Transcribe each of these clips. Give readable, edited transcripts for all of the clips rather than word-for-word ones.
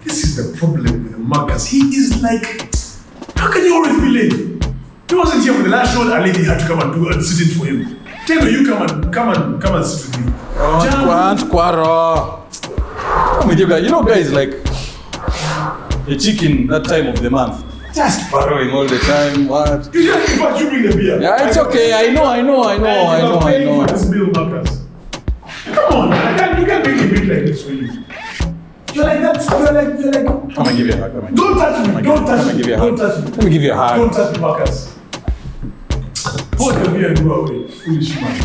This is the problem with Marcus. He is like, how can you always be late? He wasn't here for the last show. A lady had to come and sit in for him. Tell you come and sit with me. I'm with you guys. You know, guys, like a chicken that time of the month. Just borrowing all the time. What? You just but you bring the beer. Yeah, it's okay. I know. For this bill, Marcus. Come on, man. You can't make a bit like this for you. You're like that. You're like. Come and give you a hug. Don't touch me. Don't touch me. Don't touch me. Let me give you a hug. Don't touch me, Marcus. Put the beer and go away. Foolish man.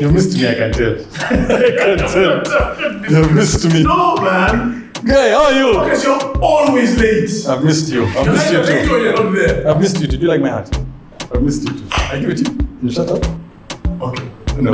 You missed me, I can tell. I can tell. You missed me. No, man. Guy, how are you? Marcus, you're always late. I've missed you. I've missed you too. You're not there. I've missed you. Did you like my hat? I've missed you too. I give it to you. You shut up. Okay. No.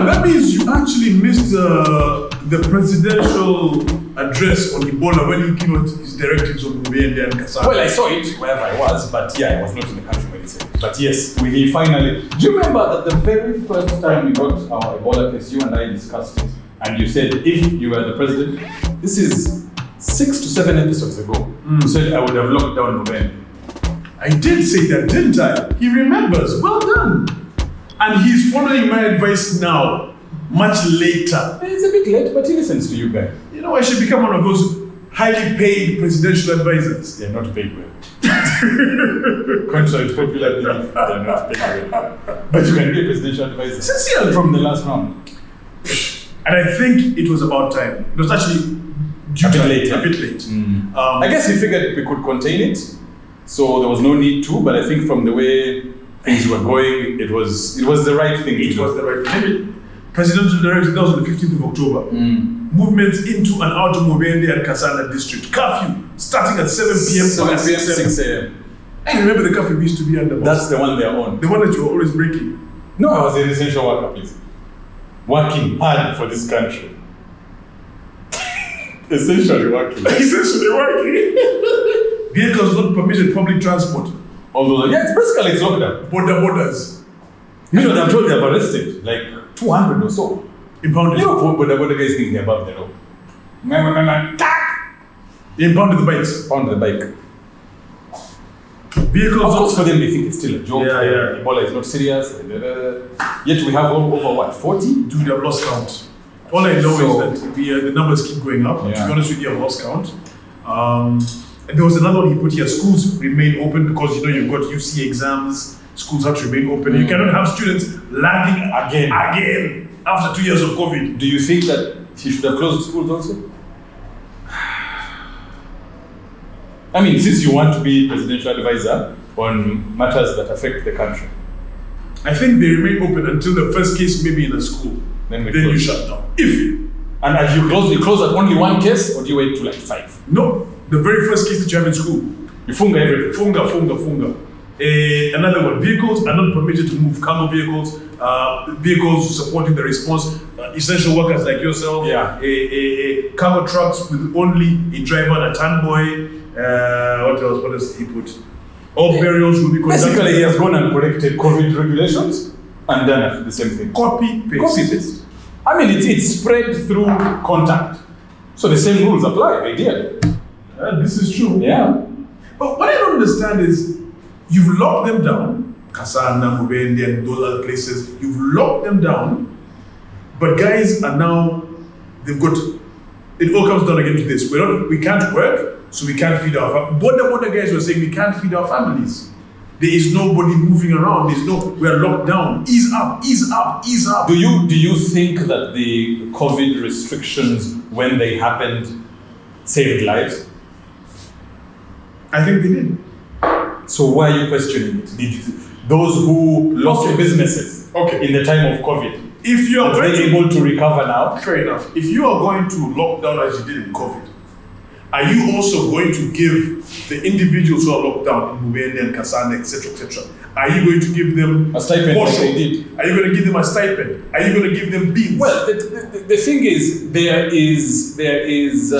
That means you actually missed the presidential address on Ebola when he gave out his directives on Uganda and Kasana. Well, I saw it wherever I was, but yeah, I was not in the country when he said it. But yes, we finally. Do you remember that the very first time we got our Ebola case, you and I discussed it, and you said if you were the president, this is 6 to 7 episodes ago, you said I would have locked down Uganda. I did say that, didn't I? He remembers. Well done. And he's following my advice now, much later. It's a bit late, but he listens to you guys. You know, I should become one of those highly paid presidential advisors. They're not paid well. Contrary to popular belief, they're not paid well. But you can be a presidential advisor. Sincerely. From the last round. And I think it was about time. It was actually a bit late. A bit late. I guess he figured we could contain it, so there was no need to, but I think from the way things were going, it was the right thing to do. It was the right thing. Presidential directive, that was on the 15th of October. Movements into and out of Mubende and Kasana district. Curfew starting at 7 p.m. 7 p.m. 6 a.m. I remember the curfew we used to be under. That's the one they're on. The one that you were always breaking. No, I was an essential worker, please. Working hard for this country. Essentially working. Essentially working. Vehicles not permitted, public transport. Although, yeah, it's basically lockdown. Borders. You know, I'm told they've arrested like 200 or so. Impounded. You know, border guys think they're above the law. They impounded the bikes. Pound the bike. Vehicles. Of course, for them, they think it's still a joke. Yeah. Ebola is not serious. Yet we have over what, 40? Dude, I've lost count. All I know is that the numbers keep going up. Yeah. To be honest with you, I've lost count. And there was another one he put here, schools remain open because you've got UC exams, schools have to remain open. You cannot have students lagging again after 2 years of COVID. Do you think that he should have closed schools also? I mean, since you want to be presidential advisor on matters that affect the country. I think they remain open until the first case may be in a school. Then you shut down. And as you close at only one case, or do you wait to like 5? No. The very first case that you have in school. You funga everything. Funga. Another one, vehicles are not permitted to move, cargo vehicles, vehicles supporting the response, essential workers like yourself, cargo trucks with only a driver and a turnboy. What else did he put? All burials will be conducted. Basically, he has gone and corrected COVID regulations and done the same thing. Copy paste. I mean, it's spread through contact. So the same rules apply, ideally. This is true. Yeah. But what I don't understand is, you've locked them down, Kasana, Mubende, and those other places, you've locked them down, but guys are now, they've got, it all comes down again to this. We can't work, so we can't feed our families. Border guys were saying we can't feed our families. There is nobody moving around, we are locked down. Ease up. Do you think that the COVID restrictions, when they happened, saved lives? I think they did. So why are you questioning it? Those who lost their businesses in the time of COVID, if you are Are they able to recover now? fair enough. If you are going to lock down as you did in COVID, are you also going to give the individuals who are locked down in Mubende and Kasane, etc., are you going to give them A stipend like they did? Are you going to give them a stipend? Are you going to give them beans? Well, the thing is, there is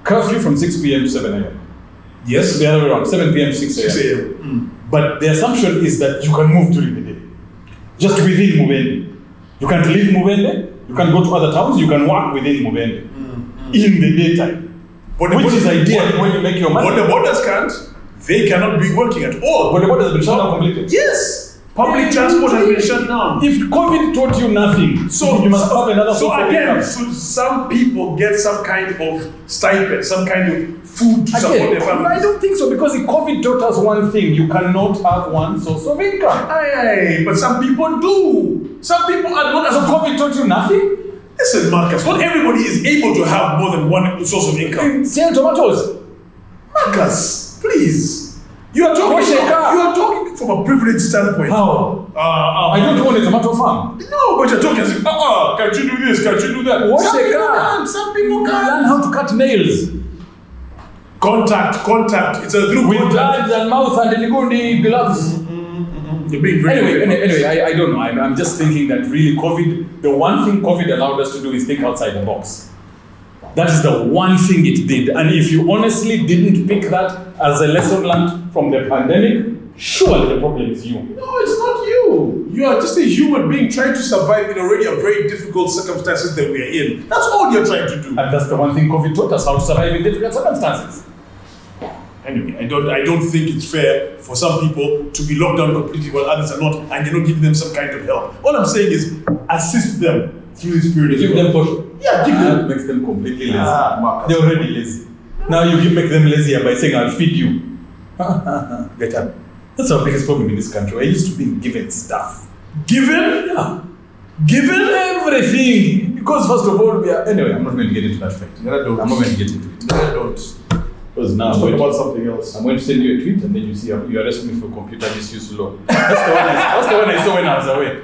curfew from 6 p.m. to 7 a.m. Yes. The other way around, 7 p.m. to 6 a.m. 6 a.m. But the assumption is that you can move during the day, just within Mubende. You can't leave Mubende, you can go to other towns, you can work within Mubende in the daytime. Which is ideal when you make your money. But the borders can't. They cannot be working at all. But the border has been shut down completely. Yes. Public transport has been shut down. If COVID taught you nothing, so you must have another. So again, should some people get some kind of stipend, some kind of food to support their families? I don't think so, because if COVID taught us one thing, you cannot have one source of income. Aye, but some people do. Some people are not. So COVID taught you nothing? Listen, Marcus, not everybody is able to have more than one source of income. Sell tomatoes. Marcus, please. You are talking from a privileged standpoint. How? I don't own a tomato farm. No, but you're talking as if, can't you do this? Can't you do that? Some people can't. Learn how to cut nails. Contact. It's a through with contact. hands and mouth and the gloves. You're being very Anyway, I don't know. I'm just thinking that really COVID, the one thing COVID allowed us to do is think outside the box. That is the one thing it did. And if you honestly didn't pick that as a lesson learned from the pandemic, surely the problem is you. No, it's not you. You are just a human being trying to survive in already a very difficult circumstances that we are in. That's all you're trying to do. And that's the one thing COVID taught us, how to survive in difficult circumstances. Anyway, I don't think it's fair for some people to be locked down completely while others are not, and you're not giving them some kind of help. All I'm saying is assist them through this period. Give them push. Yeah, give them. That makes them completely lazy. Marcus. They're already lazy. Now you make them lazier by saying, I'll feed you. Gaetano. That's our biggest problem in this country. I used to be given stuff. Given? Yeah. Given? Everything. Because first of all, we are... Anyway, I'm not going to get into that fight. I'm not going to get into it. No, I don't. Because now Let's talk about something else. I'm going to send you a tweet and then you see you arrest me for computer misuse law. That's the one I saw when I was away.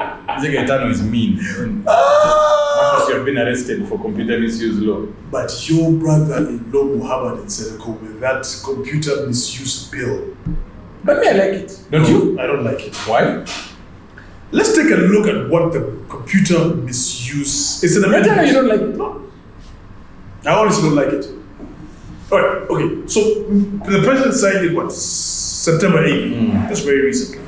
Gaetano is mean. Because you have been arrested for computer misuse law. But your brother-in-law Muhammad in Senegal with that computer misuse bill. But me, I like it. Don't you? I don't like it. Why? Let's take a look at what the computer misuse is. An amendment. Gaetano, you don't like it? No. I honestly don't like it. Alright, okay. So the president signed it September 8th. That's very recently.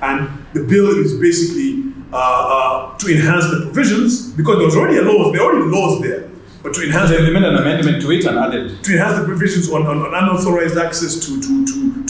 And the bill is basically to enhance the provisions, because there was already there are already laws there. But to enhance they made an amendment to it and added to enhance the provisions on unauthorized access to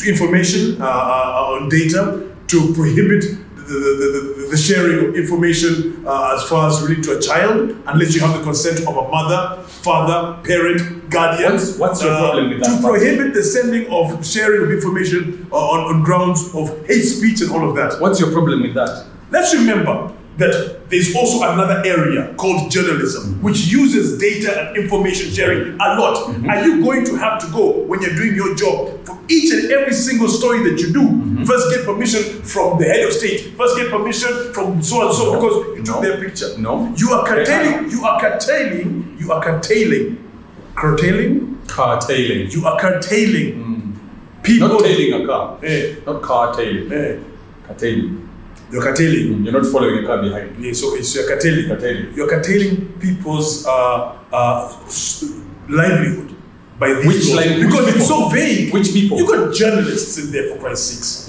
information on data, to prohibit the sharing of information as far as relating to a child, unless you have the consent of a mother, father, parent, guardian. What's your problem with that? To prohibit the sending of sharing of information on grounds of hate speech and all of that. What's your problem with that? Let's remember that there's also another area called journalism, which uses data and information sharing a lot. Are you going to have to go, when you're doing your job, for each and every single story that you do, first get permission from the head of state, first get permission from so and so, because you took their picture? No. You are curtailing. You are curtailing. People. Not tailing a car. Not car tailing. Curtailing. You're curtailing. You're not following a car behind. Yes, okay, so you're curtailing. You're curtailing people's livelihood by these laws. Because it's so vague. Which people? You got journalists in there, for Christ's sakes.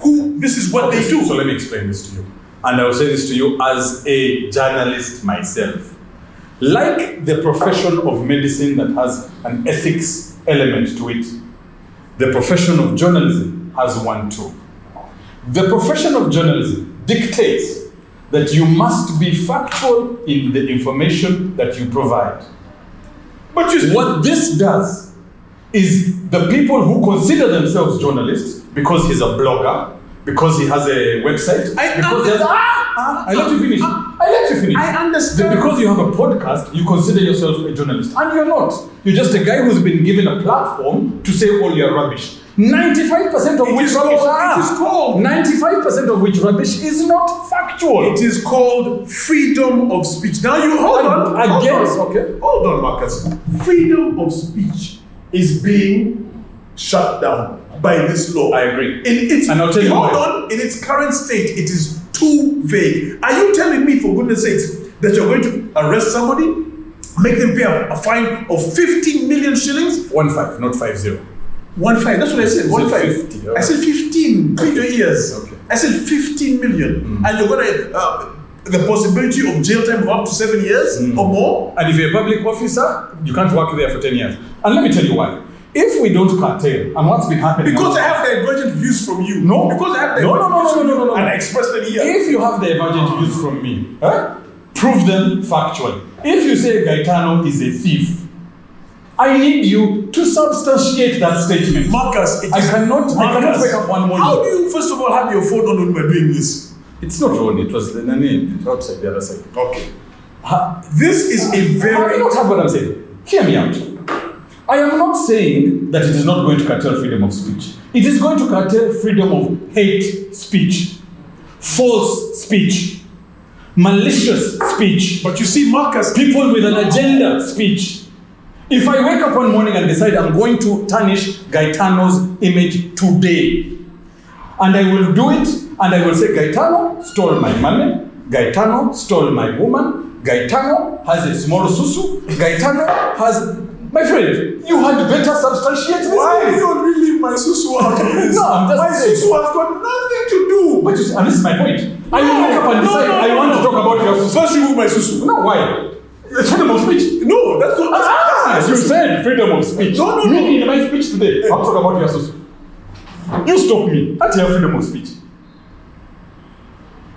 Who, this is what they do. So let me explain this to you. And I will say this to you as a journalist myself. Like the profession of medicine that has an ethics element to it, the profession of journalism has one too. The profession of journalism dictates that you must be factual in the information that you provide. But what this does is the people who consider themselves journalists, because he's a blogger, because he has a website, I let you finish. I understand. Because you have a podcast, you consider yourself a journalist. And you're not. You're just a guy who's been given a platform to say all your rubbish. 95% of which rubbish it is called 95% of which rubbish is not factual. It is called freedom of speech. Now you hold on. Hold on, Marcus. Freedom of speech is being shut down by this law. I agree. And I'll tell you in its current state, it is too vague. Are you telling me, for goodness sakes, that you're going to arrest somebody, make them pay a fine of 15 million shillings? 15, not 50. 15. That's what I said. 15. 50, I said 15. Clean your ears. Okay. I said 15 million. And you're going to the possibility of jail time of up to 7 years or more. And if you're a public officer, you can't work there for 10 years. And let me tell you why. If we don't curtail, and what's been happening... Because I have divergent views from you. No. Because I have divergent views from you. And I expressed them here. If you have divergent views from me, prove them factually. If you say Gaetano is a thief, I need you to substantiate that statement. Marcus, I cannot wake up one morning. How do you, first of all, have your phone on when we're doing this? It's not on, it was outside the other side. Okay. This is a very... Have you not heard what I'm saying? Hear me out. I am not saying that it is not going to curtail freedom of speech. It is going to curtail freedom of hate speech, false speech, malicious speech. But you see, Marcus... People with an agenda speech. If I wake up one morning and decide I'm going to tarnish Gaetano's image today, and I will do it, and I will say, Gaetano stole my money, Gaetano stole my woman, Gaetano has a small susu, Gaetano has... My friend, you had better substantiate this. Why are you not really my susu out of this? No, I'm just saying. My susu has got nothing to do. But you see, and this is my point. I will wake up and decide I want to talk about your susu. First remove my susu. No, why? Freedom of speech. No, that's not... you said freedom of speech. No. Me in my speech today, I'll talk about your susu. You stop me at your freedom of speech.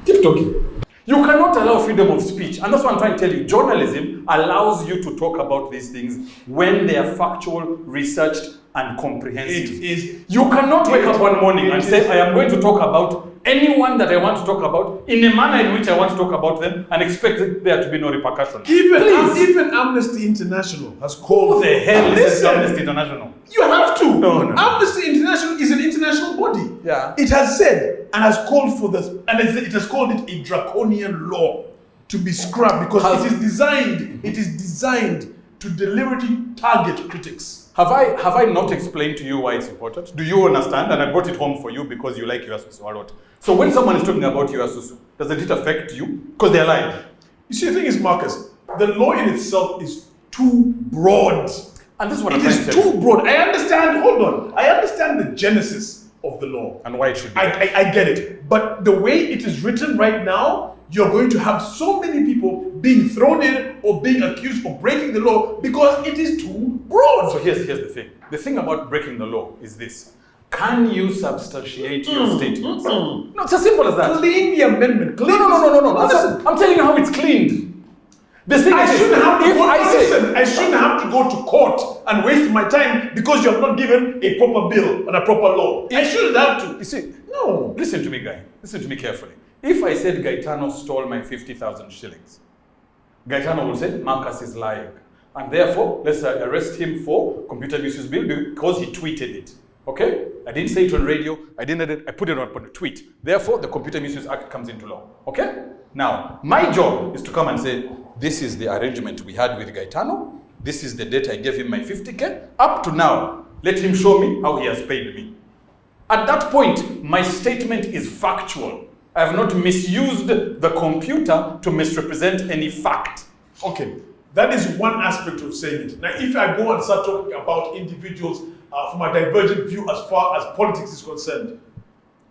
Keep talking. You cannot allow freedom of speech. And that's what I'm trying to tell you. Journalism allows you to talk about these things when they are factual, researched, and comprehensive. You cannot wake up one morning and say, I am going to talk about anyone that I want to talk about in a manner in which I want to talk about them and expect there to be no repercussions. Even Amnesty International has called... Who the hell is Amnesty International? You have to. No. Amnesty International is an international body. Yeah. It has said and has called for this, and it has called it a draconian law to be scrapped because it is designed to deliberately target critics. Have I not explained to you why it's important? Do you understand? And I brought it home for you because you like your susu a lot. So when someone is talking about your susu, doesn't it affect you? Because they're lying. You see, the thing is, Marcus, the law in itself is too broad. And this is what it is too broad. I understand, hold on. I understand the genesis of the law. And why it should be. I get it. But the way it is written right now, you're going to have so many people being thrown in or being accused of breaking the law because it is too broad. So here's the thing. The thing about breaking the law is this. Can you substantiate your statements? No, it's as simple as that. Clean the amendment. No. Listen, I'm telling you how it's cleaned. The thing I shouldn't have to go to court and waste my time because you have not given a proper bill and a proper law. I shouldn't have to. You see, no. Listen to me, guy. Listen to me carefully. If I said Gaetano stole my 50,000 shillings, Gaetano will say Marcus is lying. And therefore, let's arrest him for computer misuse bill because he tweeted it. Okay? I didn't say it on radio. I put it on a tweet. Therefore, the Computer Misuse Act comes into law. Okay? Now, my job is to come and say, this is the arrangement we had with Gaetano. This is the date I gave him my 50K. Up to now, let him show me how he has paid me. At that point, my statement is factual. I have not misused the computer to misrepresent any fact. Okay, that is one aspect of saying it. Now, if I go and start talking about individuals from a divergent view as far as politics is concerned,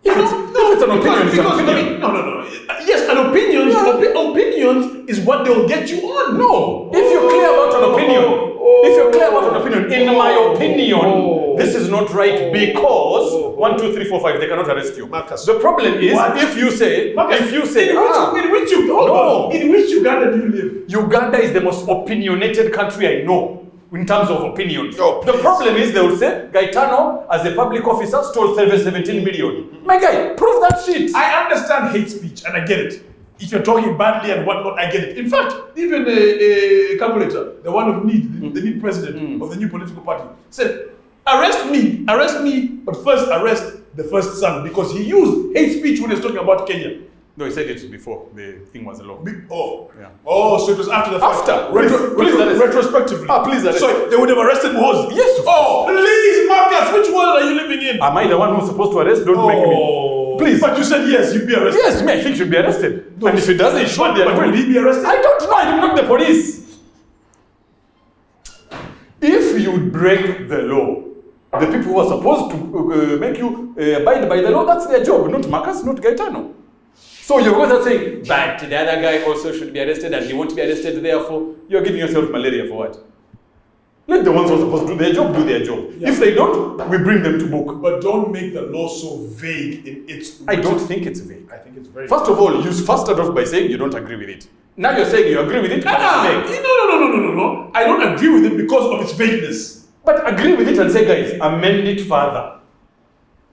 if it's an opinion, it's an opinion. No. Yes, an opinion. Yeah. Opinions is what they'll get you on. No. If you're clear about an opinion, in my opinion, this is not right because 1, 2, 3, 4, 5, they cannot arrest you. Marcus. The problem is if you say, in which Uganda do you live? Uganda is the most opinionated country I know. In terms of opinions. Oh, the problem is they will say, Gaetano, as a public officer, stole 17 million. My guy, prove that shit. I understand hate speech, and I get it. If you're talking badly and whatnot, I get it. In fact, even a calculator, the one of need, the need president of the new political party, said, Arrest me, but first arrest the first son, because he used hate speech when he was talking about Kenya. No, he said it before the thing was a law. Yeah. Oh, so it was after the fact. After. Retrospectively. Please arrest. So they would have arrested Muhoozi? Yes. Please, Marcus, which world are you living in? Am I the one who's supposed to arrest? Don't make me. Please. But you said yes, you'd be arrested. Yes, me, I think should be arrested. And if he doesn't, he should be arrested. But will he be arrested? I don't know. I'm not the police. If you break the law, the people who are supposed to make you abide by the law, that's their job, not Marcus, not Gaetano. So you're going to say, but the other guy also should be arrested and he won't be arrested, therefore you're giving yourself malaria for what? Let the ones who are supposed to do their job. Yeah. If they don't, we bring them to book. But don't make the law so vague in its... I don't think it's vague. I think it's very First of all, you started off by saying you don't agree with it. Now you're saying you agree with it, but it's vague. No. I don't agree with it because of its vagueness. But agree with it and say, guys, amend it further.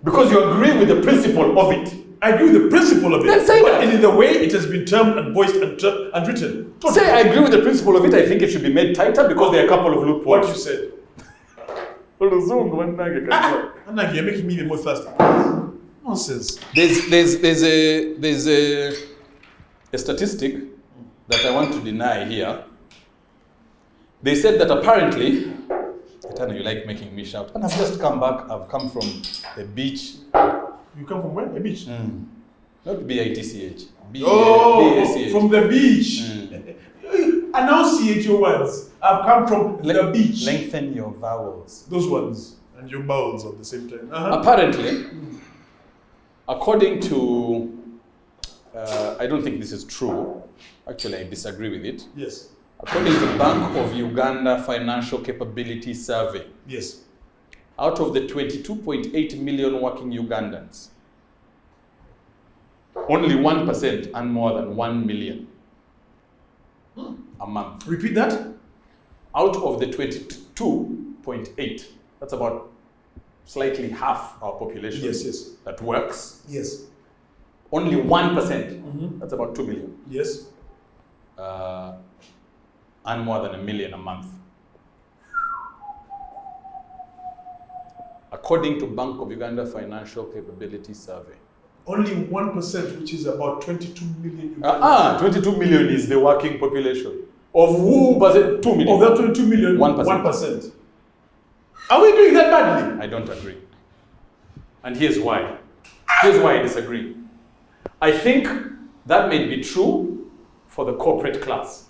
Because you agree with the principle of it. I agree with the principle of it. Then say that. But in the way it has been termed and voiced and written. Say I agree with the principle of it. I think it should be made tighter because there are a couple of loopholes. What you said. Anagi, you're making me even more thirsty. Nonsense. There's a statistic that I want to deny here. They said that apparently, Gaetano, you like making me shout. And I've just come back. I've come from the beach. You come from where? A beach? Not B-I-T-C-H. B-A-C-H. From the beach. Enunciate your words. I've come from the beach. Lengthen your vowels. Those ones. And your vowels at the same time. Apparently, according to, I don't think this is true. Actually, I disagree with it. Yes. According to Bank of Uganda Financial Capability Survey. Yes. Out of the 22.8 million working Ugandans, only 1% earn more than 1 million a month. Repeat that? Out of the 22.8, that's about slightly half our population. Yes. That works. Yes. Only 1%, that's about 2 million. Yes. Earn more than 1 million a month. According to Bank of Uganda Financial Capability Survey. Only 1%, which is about 22 million. 22 million is the working population. Of who was it? 2 million. Of that 22 million, 1%. Are we doing that badly? I don't agree. And here's why. Here's why I disagree. I think that may be true for the corporate class.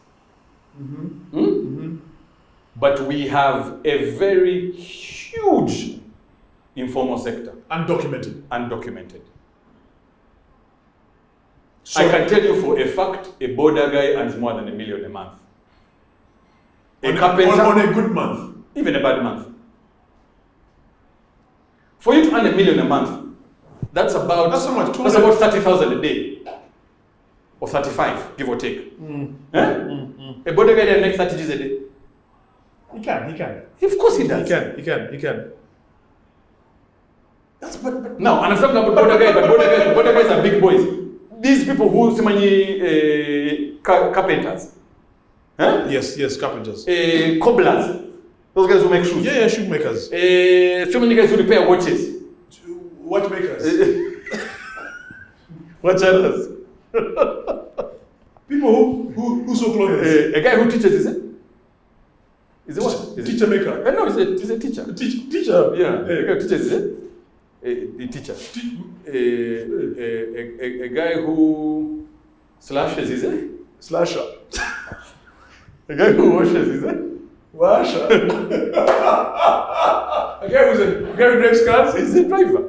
But we have a very huge informal sector. Undocumented. So I can tell you for a fact, a border guy earns more than 1 million a month. A carpenter, on a good month. Even a bad month. For you to earn 1 million a month, that's about 30,000 a day. Or 35, give or take. A border guy that makes 30 G's a day. He can. Of course he does. He can. But now, and I'm talking about border guys, but border guys are big boys. These people who see carpenters. Yes, carpenters. Cobblers. Those guys who make shoes. Yeah, shoemakers. So many guys who repair watches. Watchmakers. Watch others. People who sew clothes. A guy who teaches, is it? Is it what? Teacher maker. No, he's a teacher. Teacher? Yeah. A guy who teaches, is it? A teacher. A guy who slashes, is it? Slasher. A guy who washes, is it? Washer. A guy who drives cars? Is a driver.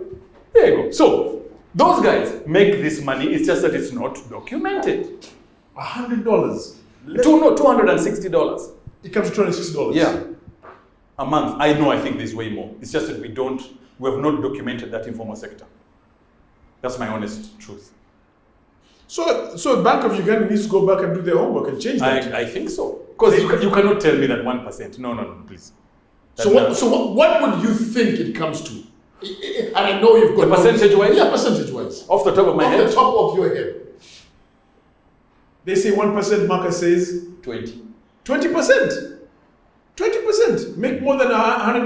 There you go. So, those guys make this money, it's just that it's not documented. $100? $260. It comes to $260? Yeah. A month. I think there's way more. It's just that we have not documented that informal sector. That's my honest truth. So Bank of Uganda needs to go back and do their homework and change that? I think so. Because you cannot tell me that 1%. No, please. What would you think it comes to? And I know you've got... The percentage-wise? Yeah, percentage-wise. Off the top of my head? Off the top of your head. They say 1%, Marcus says... 20%. 20%. Make more than $100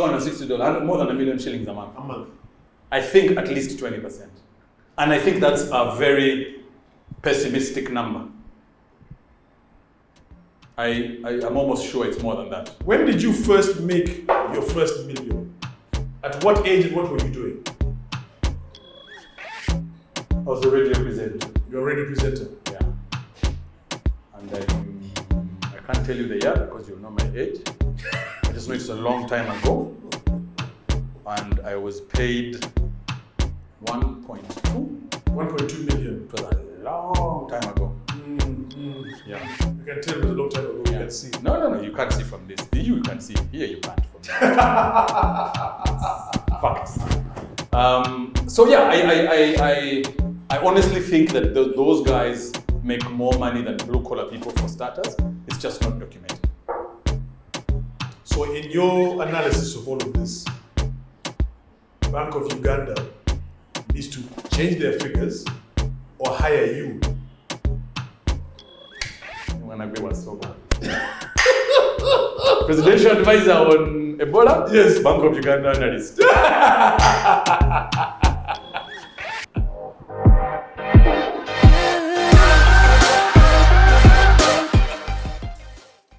$260, more than $1 million shillings a month. A month. I think at least 20%. And I think that's a very pessimistic number. I'm almost sure it's more than that. When did you first make your first million? At what age and what were you doing? I was a radio presenter. You're a radio presenter? Yeah. And I can't tell you the year because you'll know my age. I just know it's a long time ago. And I was paid 1.2. 1.2 million. It was a long time ago. Yeah. You can tell it was a long time ago. You can see. No, you can't see from this. You can see. Here you can't. From facts. So yeah, I honestly think that those guys make more money than blue collar people for starters. It's just not documented. So in your analysis of all of this, Bank of Uganda needs to change their figures or hire you. Presidential advisor on Ebola? Yes. Bank of Uganda analyst.